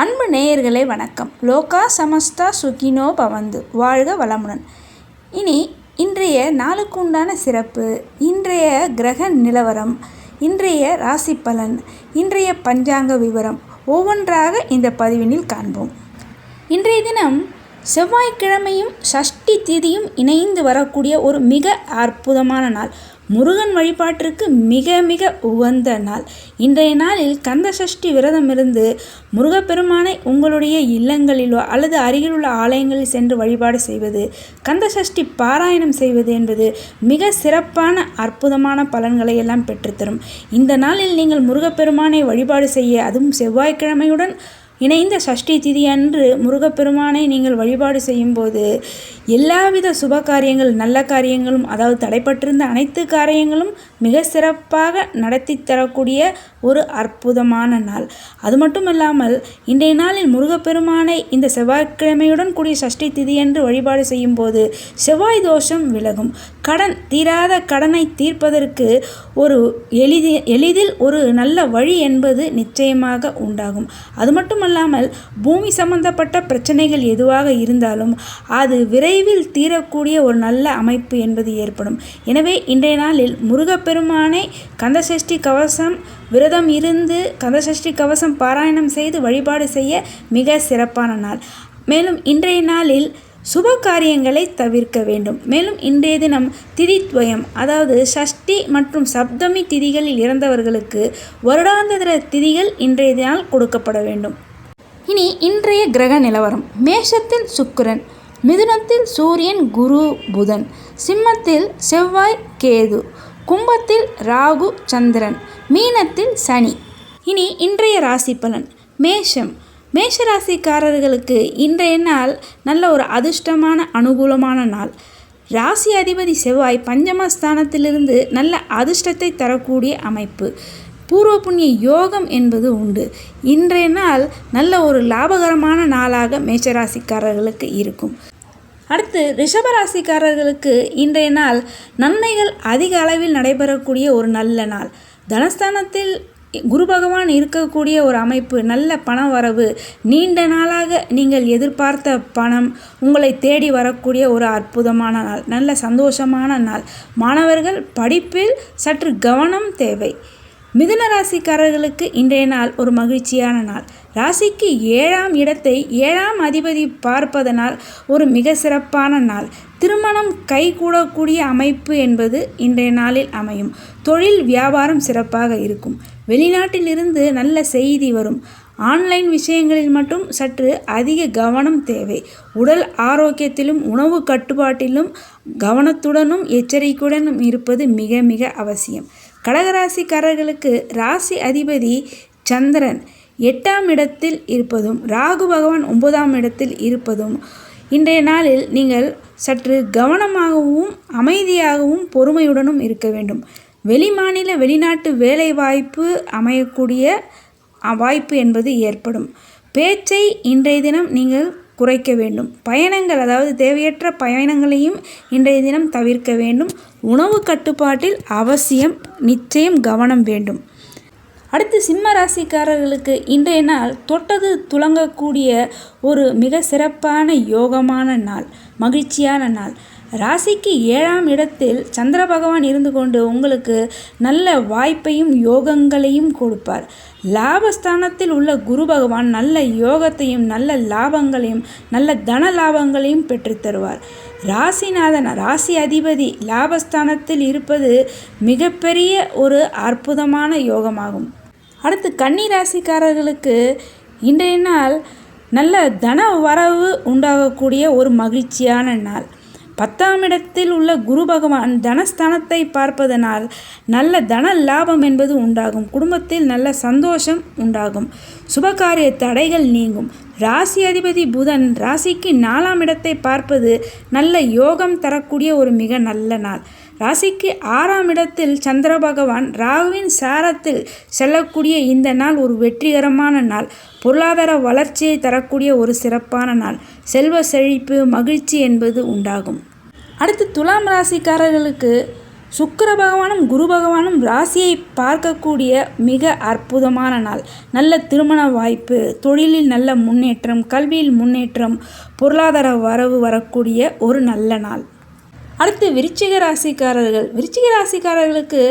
அன்பு நேயர்களே வணக்கம். லோகா சமஸ்தா சுகினோ பவந்து, வாழ்க வளமுடன். இன்றைய நாளுக்கு உண்டான சிறப்பு, இன்றைய கிரக நிலவரம், இன்றைய ராசி பலன், இன்றைய பஞ்சாங்க விவரம் ஒவ்வொன்றாக இந்த பதிவினில் காண்போம். இன்றைய தினம் செவ்வாய்க்கிழமையும் சஷ்டி திதியும் இணைந்து வரக்கூடிய ஒரு மிக அற்புதமான நாள். முருகன் வழிபாட்டிற்கு மிக மிக உகந்த நாள். இன்றைய நாளில் கந்த சஷ்டி விரதம் இருந்து முருகப்பெருமானை உங்களுடைய இல்லங்களிலோ அல்லது அருகிலுள்ள ஆலயங்களில் சென்று வழிபாடு செய்வது, கந்த சஷ்டி பாராயணம் செய்வது என்பது மிக சிறப்பான அற்புதமான பலன்களை எல்லாம் பெற்றுத்தரும். இந்த நாளில் நீங்கள் முருகப்பெருமானை வழிபாடு செய்ய, அதுவும் செவ்வாய்க்கிழமையுடன் இணைந்த சஷ்டி திதி அன்று முருகப்பெருமானை நீங்கள் வழிபாடு செய்யும்போது எல்லாவித சுப காரியங்கள், நல்ல காரியங்களும், அதாவது தடைப்பட்டிருந்த அனைத்து காரியங்களும் மிக சிறப்பாக நடத்தி தரக்கூடிய ஒரு அற்புதமான நாள். அது மட்டுமல்லாமல் இன்றைய நாளில் முருகப்பெருமானை இந்த செவ்வாய்க்கிழமையுடன் கூடிய சஷ்டி திதி அன்று வழிபாடு செய்யும் போது செவ்வாய் தோஷம் விலகும். தீராத கடனை தீர்ப்பதற்கு ஒரு எளிதில் ஒரு நல்ல வழி என்பது நிச்சயமாக உண்டாகும். அது மட்டுமல்லாமல் பூமி சம்பந்தப்பட்ட பிரச்சனைகள் எதுவாக இருந்தாலும் அது விரைவில் தீரக்கூடிய ஒரு நல்ல அமைப்பு என்பது ஏற்படும். எனவே இன்றைய நாளில் முருகப்பெருமானை கந்தசஷ்டி கவசம் விரதம் இருந்து கந்தசஷ்டி கவசம் பாராயணம் செய்து வழிபாடு செய்ய மிக சிறப்பான நாள். மேலும் இன்றைய நாளில் சுப காரியங்களை தவிர்க்க வேண்டும். மேலும் இன்றைய தினம் திதித்வயம், அதாவது சஷ்டி மற்றும் சப்தமி திதிகளில் இறந்தவர்களுக்கு வருடாந்திர திதிகள் இன்றைய நாள் கொடுக்கப்பட வேண்டும். இன்றைய கிரக நிலவரம்: மேஷத்தில் சுக்கிரன், மிதுனத்தில் சூரியன், குரு, புதன், சிம்மத்தில் செவ்வாய், கேது, கும்பத்தில் ராகு, சந்திரன், மீனத்தில் சனி. இன்றைய ராசி பலன்: மேஷ ராசிக்காரர்களுக்கு இன்றைய நாள் நல்ல ஒரு அதிர்ஷ்டமான அனுகூலமான நாள். ராசி அதிபதி செவ்வாய் பஞ்சமஸ்தானத்திலிருந்து நல்ல அதிர்ஷ்டத்தை தரக்கூடிய அமைப்பு. பூர்வ புண்ணிய யோகம் என்பது உண்டு. இன்றைய நாள் நல்ல ஒரு லாபகரமான நாளாக மேஷராசிக்காரர்களுக்கு இருக்கும். அடுத்து ரிஷபராசிக்காரர்களுக்கு இன்றைய நாள் நன்மைகள் அதிக அளவில் நடைபெறக்கூடிய ஒரு நல்ல நாள். தனஸ்தானத்தில் குரு பகவான் இருக்கக்கூடிய ஒரு அமைப்பு, நல்ல பண வரவு, நீண்ட நாளாக நீங்கள் எதிர்பார்த்த பணம் உங்களை தேடி வரக்கூடிய ஒரு அற்புதமான நாள், நல்ல சந்தோஷமான நாள். மாணவர்கள் படிப்பில் சற்று கவனம் தேவை. மிதுன ராசிக்காரர்களுக்கு இன்றைய நாள் ஒரு மகிழ்ச்சியான நாள். ராசிக்கு 7ஆம் இடத்தை 7ஆம் அதிபதி பார்ப்பதனால் ஒரு மிக சிறப்பான நாள். திருமணம் கைகூடக்கூடிய அமைப்பு என்பது இன்றைய நாளில் அமையும். தொழில் வியாபாரம் சிறப்பாக இருக்கும். வெளிநாட்டிலிருந்து நல்ல செய்தி வரும். ஆன்லைன் விஷயங்களில் மட்டும் சற்று அதிக கவனம் தேவை. உடல் ஆரோக்கியத்திலும் உணவு கட்டுப்பாட்டிலும் கவனத்துடனும் எச்சரிக்கையுடனும் இருப்பது மிக மிக அவசியம். கடகராசிக்காரர்களுக்கு ராசி அதிபதி சந்திரன் 8ஆம் இடத்தில் இருப்பதும் ராகு பகவான் 9ஆம் இடத்தில் இருப்பதும் இன்றைய நாளில் நீங்கள் சற்று கவனமாகவும் அமைதியாகவும் பொறுமையுடனும் இருக்க வேண்டும். வெளிமாநில வெளிநாட்டு வேலை வாய்ப்பு அமையக்கூடிய வாய்ப்பு என்பது ஏற்படும். பேச்சை இன்றைய தினம் நீங்கள் குறைக்க வேண்டும். பயணங்கள், அதாவது தேவையற்ற பயணங்களையும் இன்றைய தினம் தவிர்க்க வேண்டும். உணவு கட்டுப்பாட்டில் நிச்சயம் கவனம் வேண்டும். அடுத்து சிம்ம ராசிக்காரர்களுக்கு இன்றைய நாள் தொட்டது துலங்கக்கூடிய ஒரு மிக சிறப்பான யோகமான நாள், மகிழ்ச்சியான நாள். ராசிக்கு 7ஆம் இடத்தில் சந்திர பகவான் இருந்து கொண்டு உங்களுக்கு நல்ல வாய்ப்பையும் யோகங்களையும் கொடுப்பார். லாபஸ்தானத்தில் உள்ள குரு பகவான் நல்ல யோகத்தையும் நல்ல லாபங்களையும் நல்ல தன லாபங்களையும் பெற்றுத்தருவார். ராசிநாதன், ராசி அதிபதி லாபஸ்தானத்தில் இருப்பது மிகப்பெரிய ஒரு அற்புதமான யோகமாகும். அடுத்து கன்னி ராசிக்காரர்களுக்கு இன்றைய நாள் நல்ல தன வரவு உண்டாகக்கூடிய ஒரு மகிழ்ச்சியான நாள். 10ஆம் இடத்தில் உள்ள குரு பகவான் தனஸ்தானத்தை பார்ப்பதனால் நல்ல தன லாபம் என்பது உண்டாகும். குடும்பத்தில் நல்ல சந்தோஷம் உண்டாகும். சுபகாரிய தடைகள் நீங்கும். ராசி அதிபதி புதன் ராசிக்கு 4ஆம் இடத்தை பார்ப்பது நல்ல யோகம் தரக்கூடிய ஒரு மிக நல்ல நாள். ராசிக்கு 6ஆம் இடத்தில் சந்திர பகவான் ராகுவின் சாரத்தில் செல்லக்கூடிய இந்த நாள் ஒரு வெற்றிகரமான நாள். பொருளாதார வளர்ச்சியை தரக்கூடிய ஒரு சிறப்பான நாள். செல்வ செழிப்பு, மகிழ்ச்சி என்பது உண்டாகும். அடுத்து துலாம் ராசிக்காரர்களுக்கு சுக்கிர பகவானும் குரு பகவானும் ராசியை பார்க்கக்கூடிய மிக அற்புதமான நாள். நல்ல திருமண வாய்ப்பு, தொழிலில் நல்ல முன்னேற்றம், கல்வியில் முன்னேற்றம், பொருளாதார வரவு வரக்கூடிய ஒரு நல்ல நாள். அடுத்து விருச்சிக ராசிக்காரர்கள். விருச்சிக ராசிக்காரர்களுக்கு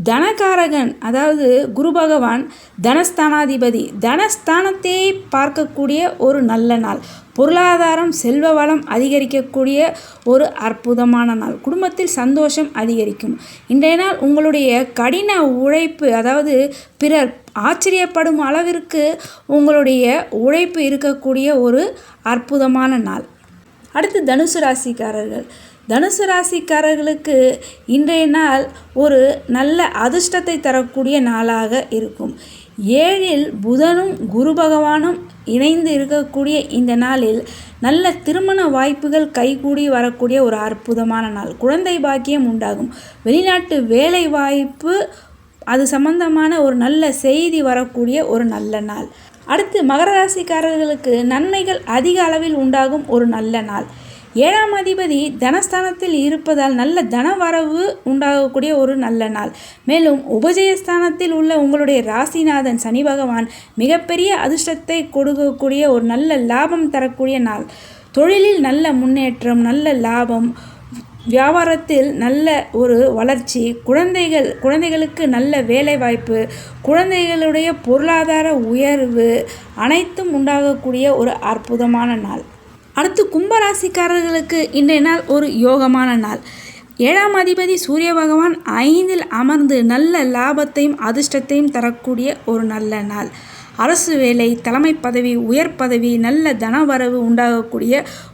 தனகாரகன் அதாவது குரு பகவான் தனஸ்தானாதிபதி, தனஸ்தானத்தை பார்க்கக்கூடிய ஒரு நல்ல நாள். பொருளாதாரம் செல்வ வளம் அதிகரிக்கக்கூடிய ஒரு அற்புதமான நாள். குடும்பத்தில் சந்தோஷம் அதிகரிக்கும். இன்றைய நாள் உங்களுடைய கடின உழைப்பு அதாவது பிறர் ஆச்சரியப்படும் அளவிற்கு உங்களுடைய உழைப்பு இருக்கக்கூடிய ஒரு அற்புதமான நாள். அடுத்து தனுசு ராசிக்காரர்கள். தனுசு ராசிக்காரர்களுக்கு இன்றைய நாள் ஒரு நல்ல அதிர்ஷ்டத்தை தரக்கூடிய நாளாக இருக்கும். 7ல் புதனும் குரு பகவானும் இணைந்து இருக்கக்கூடிய இந்த நாளில் நல்ல திருமண வாய்ப்புகள் கைகூடி வரக்கூடிய ஒரு அற்புதமான நாள். குழந்தை பாக்கியம் உண்டாகும். வெளிநாட்டு வேலை வாய்ப்பு அது சம்பந்தமான ஒரு நல்ல செய்தி வரக்கூடிய ஒரு நல்ல நாள். அடுத்து மகர ராசிக்காரர்களுக்கு நன்மைகள் அதிக அளவில் உண்டாகும் ஒரு நல்ல நாள். 7ஆம் அதிபதி தனஸ்தானத்தில் இருப்பதால் நல்ல தனவரவு உண்டாகக்கூடிய ஒரு நல்ல நாள். மேலும் உபஜயஸ்தானத்தில் உள்ள உங்களுடைய ராசிநாதன் சனி பகவான் மிகப்பெரிய அதிர்ஷ்டத்தை கொடுக்கக்கூடிய ஒரு நல்ல லாபம் தரக்கூடிய நாள். தொழிலில் நல்ல முன்னேற்றம், நல்ல லாபம், வியாபாரத்தில் நல்ல ஒரு வளர்ச்சி, குழந்தைகளுக்கு நல்ல வேலைவாய்ப்பு, குழந்தைகளுடைய பொருளாதார உயர்வு அனைத்தும் உண்டாகக்கூடிய ஒரு அற்புதமான நாள். அடுத்து கும்பராசிக்காரர்களுக்கு இன்றைய நாள் ஒரு யோகமான நாள். 7ஆம் அதிபதி சூரிய பகவான் 5ல் அமர்ந்து நல்ல லாபத்தையும் அதிர்ஷ்டத்தையும் தரக்கூடிய ஒரு நல்ல நாள். அரசு வேலை, தலைமை பதவி, உயர் பதவி, நல்ல தனவரவு உண்டாகக்கூடிய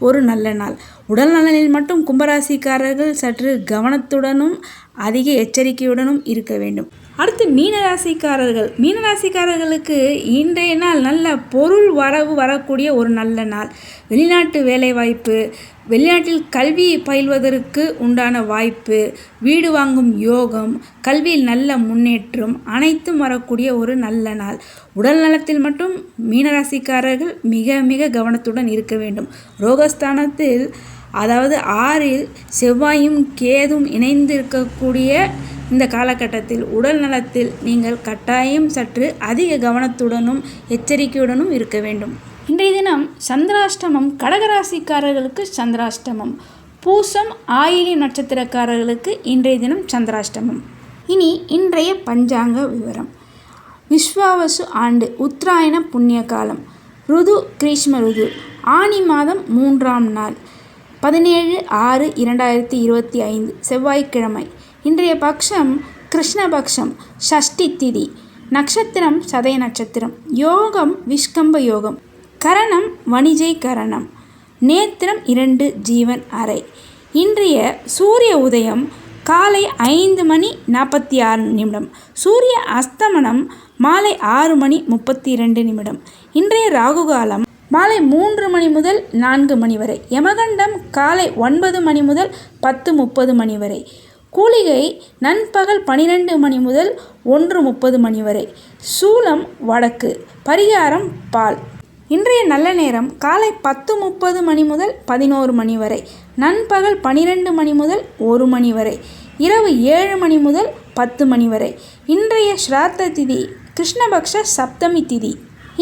ஒரு நல்ல நாள். உடல் நலனில் மட்டும் கும்பராசிக்காரர்கள் சற்று கவனத்துடனும் அதிக எச்சரிக்கையுடனும் இருக்க வேண்டும். அடுத்து மீனராசிக்காரர்கள். மீனராசிக்காரர்களுக்கு இன்றைய நாள் நல்ல பொருள் வரவு வரக்கூடிய ஒரு நல்ல நாள். வெளிநாட்டு வேலைவாய்ப்பு, வெளிநாட்டில் கல்வி பயில்வதற்கு உண்டான வாய்ப்பு, வீடு வாங்கும் யோகம், கல்வியில் நல்ல முன்னேற்றம் அனைத்தும் வரக்கூடிய ஒரு நல்ல நாள். உடல் நலத்தில் மட்டும் மீனராசிக்காரர்கள் மிக மிக கவனத்துடன் இருக்க வேண்டும். ரோகஸ்தானத்தில் அதாவது 6ல் செவ்வாயும் கேதும் இணைந்திருக்கக்கூடிய இந்த காலகட்டத்தில் உடல் நலத்தில் நீங்கள் கட்டாயம் சற்று அதிக கவனத்துடனும் எச்சரிக்கையுடனும் இருக்க வேண்டும். இன்றைய தினம் சந்திராஷ்டமம். கடகராசிக்காரர்களுக்கு சந்திராஷ்டமம். பூசம் ஆயிலி நட்சத்திரக்காரர்களுக்கு இன்றைய தினம் சந்திராஷ்டமம். இனி இன்றைய பஞ்சாங்க விவரம். விஸ்வாவசு ஆண்டு, உத்தராயண புண்ணிய காலம், ருது கிரீஷ்ம ருது, ஆனி மாதம் 3ஆம் நாள், 17/6/2025 செவ்வாய்க்கிழமை. இன்றைய பக்ஷம் கிருஷ்ணபக்ஷம், ஷஷ்டி திதி, நட்சத்திரம் சதய நட்சத்திரம், யோகம் விஷ்கம்ப யோகம், கரணம் வணிஜை கரணம், நேத்திரம் 2 ஜீவன் அறை. இன்றைய சூரிய உதயம் காலை 5:46. சூரிய அஸ்தமனம் மாலை 6:32. இன்றைய ராகுகாலம் மாலை 3 முதல் 4 வரை. யமகண்டம் காலை 9 முதல் 10:30 வரை. கூலிகை நண்பகல் 12 முதல் 1:30 வரை. சூலம் வடக்கு. பரிகாரம் பால். இன்றைய நல்ல நேரம் காலை 10:30 முதல் 11 வரை. நண்பகல் 12 முதல் 1 வரை. இரவு 7 முதல் 10 வரை. இன்றைய ஸ்ராத்த திதி கிருஷ்ணபக்ஷ சப்தமி திதி.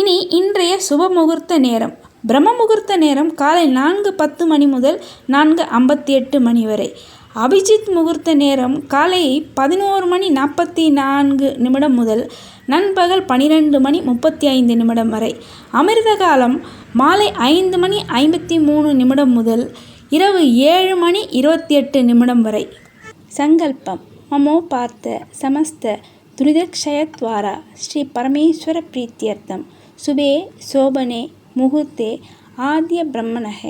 இனி இன்றைய சுப முகூர்த்த நேரம். பிரம்ம முகூர்த்த நேரம் காலை 4:10 முதல் 4:58 வரை. அபிஜித் முகூர்த்த நேரம் காலை 11:44 முதல் நண்பகல் 12:35 வரை. அமிர்த காலம் மாலை 5:53 முதல் இரவு 7:28 வரை. சங்கல்பம். மமோபார்த்த சமஸ்த துரிதக்ஷயத்வாரா ஸ்ரீ பரமேஸ்வர பிரீத்தியர்த்தம் சுபே சோபனே முகூர்த்தே ஆத்ய பிரம்மணः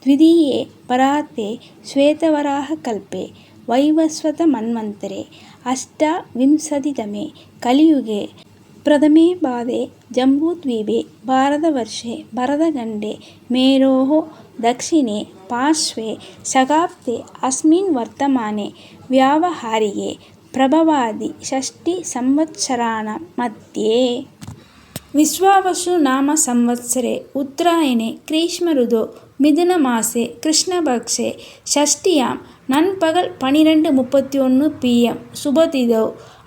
द्वितीये पराते श्वेतवराह कल्पे वैवस्वत मन्वन्तरे 8विंशतितमे कलियुगे प्रथमे पादे जम्बूद्वीपे भारतवर्षे भरतखण्डे मेरोः दक्षिणे पार्श्वे शकाब्दे अस्मिन् वर्तमाने व्यावहारिके प्रभवादि 6 संवत्सराणां मध्ये. விஸ்வாவசு நாம சம்வத்சரே உத்தராயணே கிரீஷ்ம ருதோ மிதுன மாசே கிருஷ்ணபக்ஷே ஷஷ்டியாம் நண்பகல் 12:31 PM சுபதிதோ.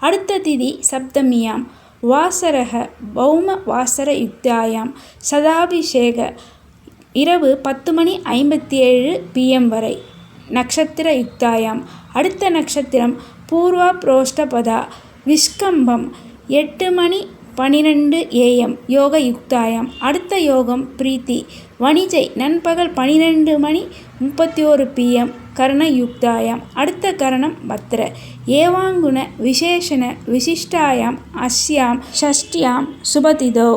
அடுத்த திதி சப்தமியாம். வாசரக பௌம வாசர யுக்தாயாம் சதாபிஷேக இரவு 10:57 PM வரை நக்ஷத்திர யுக்தாயாம். அடுத்த நட்சத்திரம் பூர்வா புரோஷ்டபதா விஷ்கம்பம் 8:12 AM யோக யுக்தாயாம். அடுத்த யோகம் பிரீத்தி வணிஜை நண்பகல் 12:31 PM கரண யுக்தாயாம். அடுத்த கரணம் பத்ர ஏவாங்குண விசேஷண விசிஷ்டாயாம் அஸ்யாம் ஷஷ்டியாம் சுபதிதோ.